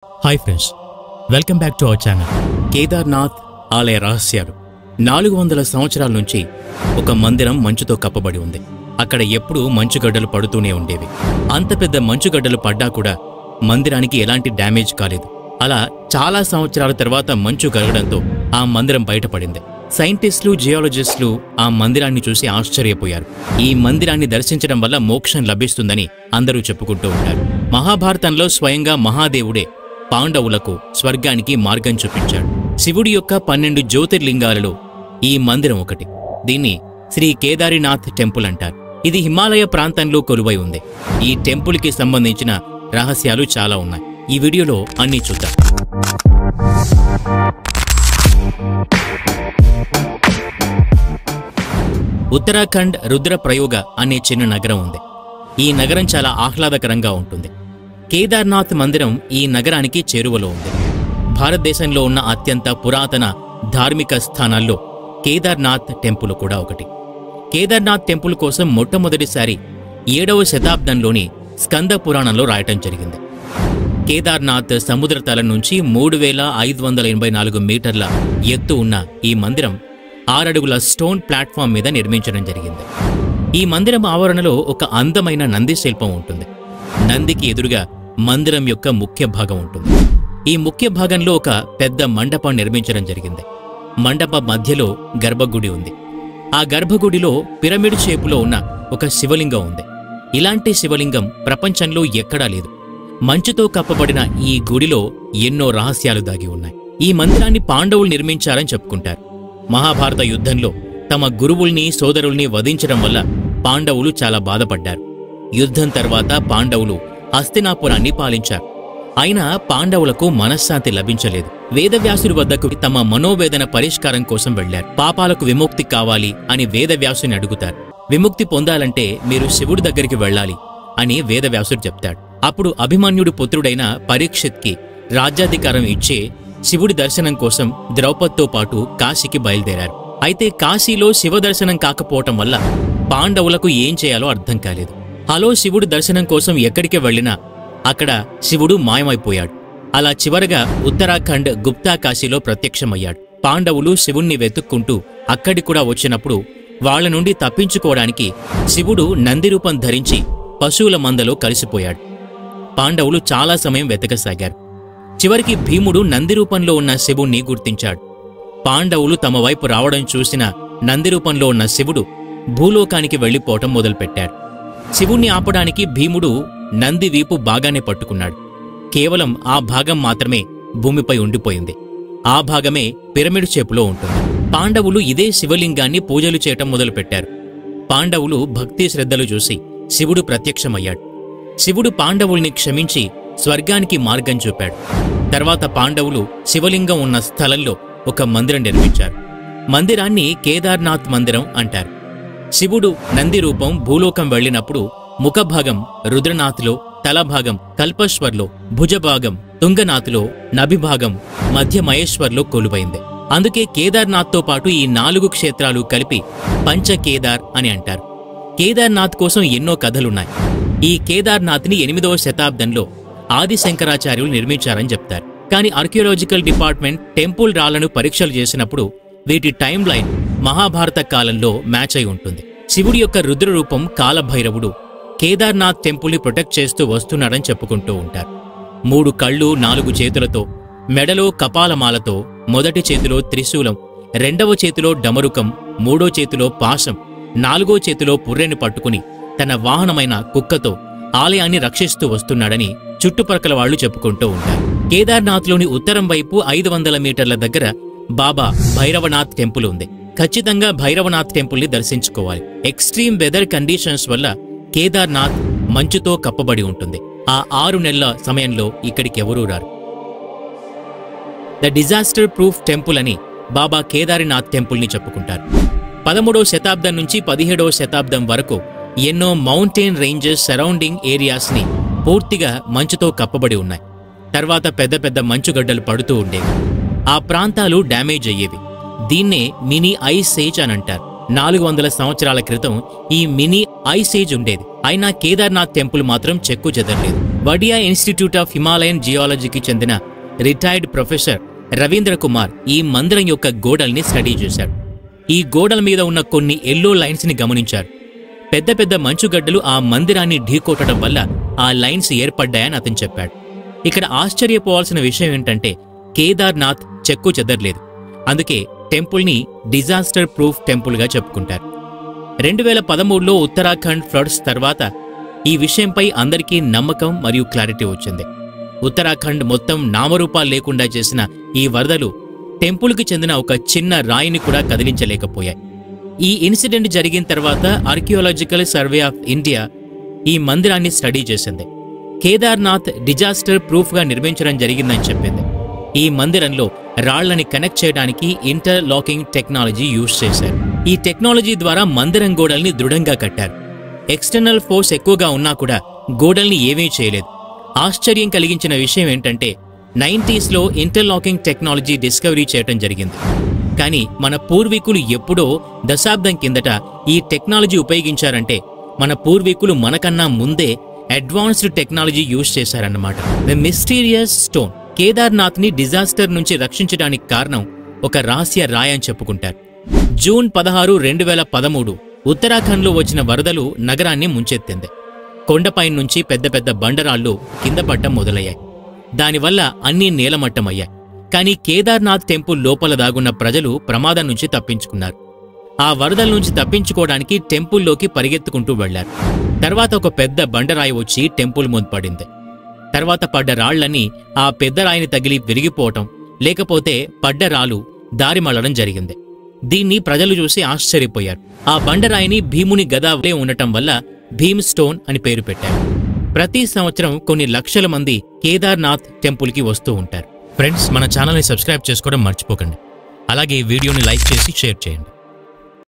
Hi friends, welcome back to our channel. Kedarnath ఆలయ రహస్యాలు. 400 సంవత్సరాల నుంచి ఒక మందిరం మంచుతో కప్పబడి ఉంది. అక్కడ ఎప్పుడూ మంచుగడ్డలు పడుతూనే ఉండేవి. అంత పెద్ద మంచుగడ్డలు పడ్డా కూడా మందిరానికి ఎలాంటి డ్యామేజ్ కాలేదు. అలా చాలా సంవత్సరాల తర్వాత మంచు కరగడంతో ఆ మందిరం బయటపడింది. సైంటిస్టులు, జియాలజిస్టులు ఆ మందిరాన్ని చూసి ఆశ్చర్యపోయారు. ఈ మందిరాన్ని దర్శించడం వల్ల మోక్షం లభిస్తుందని అందరూ చెప్పుకుంటూ ఉంటారు. మహాభారతంలో స్వయంగా మహాదేవుడే పాండవులకు స్వర్గానికి మార్గం చూపించాడు. శివుడి యొక్క 12 జ్యోతిర్లింగాలలో ఈ మందిరం ఒకటి. దీన్ని శ్రీ కేదారినాథ్ టెంపుల్ అంటారు. ఇది హిమాలయ ప్రాంతంలో కొలువై ఉంది. ఈ టెంపుల్కి సంబంధించిన రహస్యాలు చాలా ఉన్నాయి. ఈ వీడియోలో అన్నీ చూద్దాం. ఉత్తరాఖండ్ రుద్రప్రయోగ అనే చిన్న నగరం ఉంది. ఈ నగరం చాలా ఆహ్లాదకరంగా ఉంటుంది. కేదార్నాథ్ మందిరం ఈ నగరానికి చేరువలో ఉంది. భారతదేశంలో ఉన్న అత్యంత పురాతన ధార్మిక స్థానాల్లో కేదార్నాథ్ టెంపుల్ కూడా ఒకటి. కేదార్నాథ్ టెంపుల్ కోసం మొట్టమొదటిసారి 7వ శతాబ్దంలోని స్కంద పురాణంలో రాయటం జరిగింది. కేదార్నాథ్ సముద్ర తలం నుంచి 3584 మీటర్ల ఎత్తు ఉన్న ఈ మందిరం 6 అడుగుల స్టోన్ ప్లాట్ఫామ్ మీద నిర్మించడం జరిగింది. ఈ మందిరం ఆవరణలో ఒక అందమైన నంది శిల్పం ఉంటుంది. నందికి ఎదురుగా మందిరం యొక్క ముఖ్య భాగం ఉంటుంది. ఈ ముఖ్య భాగంలో ఒక పెద్ద మండపం నిర్మించడం జరిగింది. మండప మధ్యలో గర్భగుడి ఉంది. ఆ గర్భగుడిలో పిరమిడ్ షేపులో ఉన్న ఒక శివలింగం ఉంది. ఇలాంటి శివలింగం ప్రపంచంలో ఎక్కడా లేదు. మంచుతో కప్పబడిన ఈ గుడిలో ఎన్నో రహస్యాలు దాగి ఉన్నాయి. ఈ మందిరాన్ని పాండవులు నిర్మించారని చెప్పుకుంటారు. మహాభారత యుద్ధంలో తమ గురువుల్ని, సోదరుల్ని వధించడం వల్ల పాండవులు చాలా బాధపడ్డారు. యుద్ధం తర్వాత పాండవులు హస్తినాపురాన్ని పాలించారు. అయినా పాండవులకు మనశ్శాంతి లభించలేదు. వేదవ్యాసుడి వద్దకు తమ మనోవేదన పరిష్కారం కోసం వెళ్లారు. పాపాలకు విముక్తి కావాలి అని వేదవ్యాసుని అడుగుతారు. విముక్తి పొందాలంటే మీరు శివుడి దగ్గరికి వెళ్ళాలి అని వేదవ్యాసుడు చెప్తాడు. అప్పుడు అభిమన్యుడి పుత్రుడైన పరీక్షిత్కి రాజ్యాధికారం ఇచ్చే శివుడి దర్శనం కోసం ద్రౌపదితో పాటు కాశీకి బయలుదేరారు. అయితే కాశీలో శివ దర్శనం కాకపోవటం వల్ల పాండవులకు ఏం చేయాలో అర్థం కాలేదు. హలో శివుడి దర్శనం కోసం ఎక్కడికి వెళ్లినా అక్కడ శివుడు మాయమైపోయాడు. అలా చివరగా ఉత్తరాఖండ్ గుప్తా కాశీలో ప్రత్యక్షమయ్యాడు. పాండవులు శివుణ్ణి వెతుక్కుంటూ అక్కడి కూడా వచ్చినప్పుడు వాళ్ల నుండి తప్పించుకోవడానికి శివుడు నంది రూపం ధరించి పశువుల మందలో కలిసిపోయాడు. పాండవులు చాలా సమయం వెతకసాగారు. చివరికి భీముడు నంది రూపంలో ఉన్న శివుణ్ణి గుర్తించాడు. పాండవులు తమ వైపు రావడం చూసిన నంది రూపంలో ఉన్న శివుడు భూలోకానికి వెళ్లిపోవటం మొదలుపెట్టాడు. శివుణ్ణి ఆపడానికి భీముడు నంది వీపు బాగానే పట్టుకున్నాడు. కేవలం ఆ భాగం మాత్రమే భూమిపై ఉండిపోయింది. ఆ భాగమే పిరమిడ్ షేపులో ఉంటుంది. పాండవులు ఇదే శివలింగాన్ని పూజలు చేయటం మొదలుపెట్టారు. పాండవులు భక్తి శ్రద్ధలు చూసి శివుడు ప్రత్యక్షమయ్యాడు. శివుడు పాండవుల్ని క్షమించి స్వర్గానికి మార్గం చూపాడు. తర్వాత పాండవులు శివలింగం ఉన్న స్థలంలో ఒక మందిరం నిర్మించారు. మందిరాన్ని కేదార్నాథ్ మందిరం అంటారు. శివుడు నంది రూపం భూలోకం వెళ్లినప్పుడు ముఖభాగం రుద్రనాథ్లో, తలభాగం కల్పశ్వర్లో, భుజభాగం తుంగనాథ్లో, నభిభాగం మధ్య మహేశ్వర్లో కొలువైంది. అందుకే కేదార్నాథ్తో పాటు ఈ 4 క్షేత్రాలు కలిపి పంచకేదార్ అని అంటారు. కేదార్నాథ్ కోసం ఎన్నో కథలున్నాయి. ఈ కేదార్నాథ్ని 8వ శతాబ్దంలో ఆది శంకరాచార్యులు నిర్మించారని చెప్తారు. కానీ ఆర్కియాలజికల్ డిపార్ట్మెంట్ టెంపుల్ రాళ్లను పరీక్షలు చేసినప్పుడు వీటి టైం లైన్ మహాభారత కాలంలో మ్యాచ్ అయి ఉంటుంది. శివుడి యొక్క రుద్రరూపం కాలభైరవుడు కేదార్నాథ్ టెంపుల్ని ప్రొటెక్ట్ చేస్తూ వస్తున్నాడని చెప్పుకుంటూ ఉంటారు. 3 కళ్ళు, 4 చేతులతో, మెడలో కపాలమాలతో, మొదటి చేతిలో త్రిశూలం, 2వ చేతిలో డమరుకం, 3వ చేతిలో పాశం, 4వ చేతిలో పుర్రెని పట్టుకుని తన వాహనమైన కుక్కతో ఆలయాన్ని రక్షిస్తూ వస్తున్నాడని చుట్టుపక్కల వాళ్లు చెప్పుకుంటూ ఉంటారు. కేదార్నాథ్లోని ఉత్తరం వైపు 500 మీటర్ల దగ్గర బాబా భైరవనాథ్ టెంపుల్ ఉంది. ఖచ్చితంగా భైరవనాథ్ టెంపుల్ని దర్శించుకోవాలి. ఎక్స్ట్రీమ్ వెదర్ కండిషన్స్ వల్ల కేదార్నాథ్ మంచుతో కప్పబడి ఉంటుంది. ఆ 6 నెలల సమయంలో ఇక్కడికి ఎవరూ రారు. ద డిజాస్టర్ ప్రూఫ్ టెంపుల్ అని బాబా కేదారినాథ్ టెంపుల్ని చెప్పుకుంటారు. 13వ శతాబ్దం నుంచి 17వ శతాబ్దం వరకు ఎన్నో మౌంటైన్ రేంజెస్ సరౌండింగ్ ఏరియాస్ని పూర్తిగా మంచుతో కప్పబడి ఉన్నాయి. తర్వాత పెద్ద పెద్ద మంచుగడ్డలు పడుతూ ఉండేవి. ఆ ప్రాంతాలు డ్యామేజ్ అయ్యేవి. దీన్నే మినీ ఐస్ ఏజ్ అని అంటారు. 400 సంవత్సరాల క్రితం ఈ మినీ ఐస్ ఏజ్ ఉండేది. అయినా కేదార్నాథ్ టెంపుల్ మాత్రం చెక్కు చెదరలేదు. వడియా ఇన్స్టిట్యూట్ ఆఫ్ హిమాలయన్ జియాలజీకి చెందిన రిటైర్డ్ ప్రొఫెసర్ రవీంద్ర కుమార్ ఈ మందిరం యొక్క గోడల్ని స్టడీ చేశాడు. ఈ గోడల మీద ఉన్న కొన్ని ఎల్లో లైన్స్ ని గమనించారు. పెద్ద పెద్ద మంచుగడ్డలు ఆ మందిరాన్ని ఢీకొట్టడం వల్ల ఆ లైన్స్ ఏర్పడ్డాయని అతను చెప్పాడు. ఇక్కడ ఆశ్చర్యపోవాల్సిన విషయం ఏంటంటే కేదార్నాథ్ చెక్కు చెదర్లేదు. అందుకే టెంపుల్ని డిజాస్టర్ ప్రూఫ్ టెంపుల్గా చెప్పుకుంటారు. 2013లో ఉత్తరాఖండ్ ఫ్లడ్స్ తర్వాత ఈ విషయంపై అందరికీ నమ్మకం మరియు క్లారిటీ వచ్చింది. ఉత్తరాఖండ్ మొత్తం నామరూపాలు లేకుండా చేసిన ఈ వరదలు టెంపుల్కి చెందిన ఒక చిన్న రాయిని కూడా కదిలించలేకపోయాయి. ఈ ఇన్సిడెంట్ జరిగిన తర్వాత ఆర్కియాలజికల్ సర్వే ఆఫ్ ఇండియా ఈ మందిరాన్ని స్టడీ చేసింది. కేదార్నాథ్ డిజాస్టర్ ప్రూఫ్గా నిర్మించడం జరిగిందని చెప్పింది. ఈ మందిరంలో రాళ్లని కనెక్ట్ చేయడానికి ఇంటర్లాకింగ్ టెక్నాలజీ యూజ్ చేశారు. ఈ టెక్నాలజీ ద్వారా మందిరం గోడల్ని దృఢంగా కట్టారు. ఎక్స్టర్నల్ ఫోర్స్ ఎక్కువగా ఉన్నా కూడా గోడల్ని ఏమీ చేయలేదు. ఆశ్చర్యం కలిగించిన విషయం ఏంటంటే 90స్లో ఇంటర్లాకింగ్ టెక్నాలజీ డిస్కవరీ చేయటం జరిగింది. కానీ మన పూర్వీకులు ఎప్పుడో దశాబ్దం కిందట ఈ టెక్నాలజీ ఉపయోగించారంటే మన పూర్వీకులు మనకన్నా ముందే అడ్వాన్స్డ్ టెక్నాలజీ యూజ్ చేశారన్నమాట. ద మిస్టీరియస్ స్టోన్ కేదార్నాథ్ని డిజాస్టర్ నుంచి రక్షించడానికి కారణం ఒక రహస్య రాయి అని చెప్పుకుంటారు. జూన్ 16, 2013 ఉత్తరాఖండ్లో వచ్చిన వరదలు నగరాన్ని ముంచెత్తింది. కొండపై నుంచి పెద్ద పెద్ద బండరాళ్లు కింద పడ్డం మొదలయ్యాయి. దానివల్ల అన్నీ నేలమట్టమయ్యాయి. కానీ కేదార్నాథ్ టెంపుల్ లోపల దాగున్న ప్రజలు ప్రమాదం నుంచి తప్పించుకున్నారు. ఆ వరదల నుంచి తప్పించుకోవడానికి టెంపుల్లోకి పరిగెత్తుకుంటూ వెళ్లారు. తర్వాత ఒక పెద్ద బండరాయి వచ్చి టెంపుల్ ముందు పడింది. తర్వాత పడ్డ రాళ్లన్నీ ఆ పెద్ద రాయిని తగిలి విరిగిపోవటం, లేకపోతే పడ్డ రాళ్ళు దారి మళ్లడం జరిగింది. దీన్ని ప్రజలు చూసి ఆశ్చర్యపోయారు. ఆ బండరాయిని భీముని గదావలే ఉండటం వల్ల భీమ్ స్టోన్ అని పేరు పెట్టారు. ప్రతి సంవత్సరం కొన్ని లక్షల మంది కేదార్నాథ్ టెంపుల్కి వస్తూ ఉంటారు. ఫ్రెండ్స్, మన ఛానల్ని సబ్స్క్రైబ్ చేసుకోవడం మర్చిపోకండి. అలాగే ఈ వీడియోని లైక్ చేసి షేర్ చేయండి.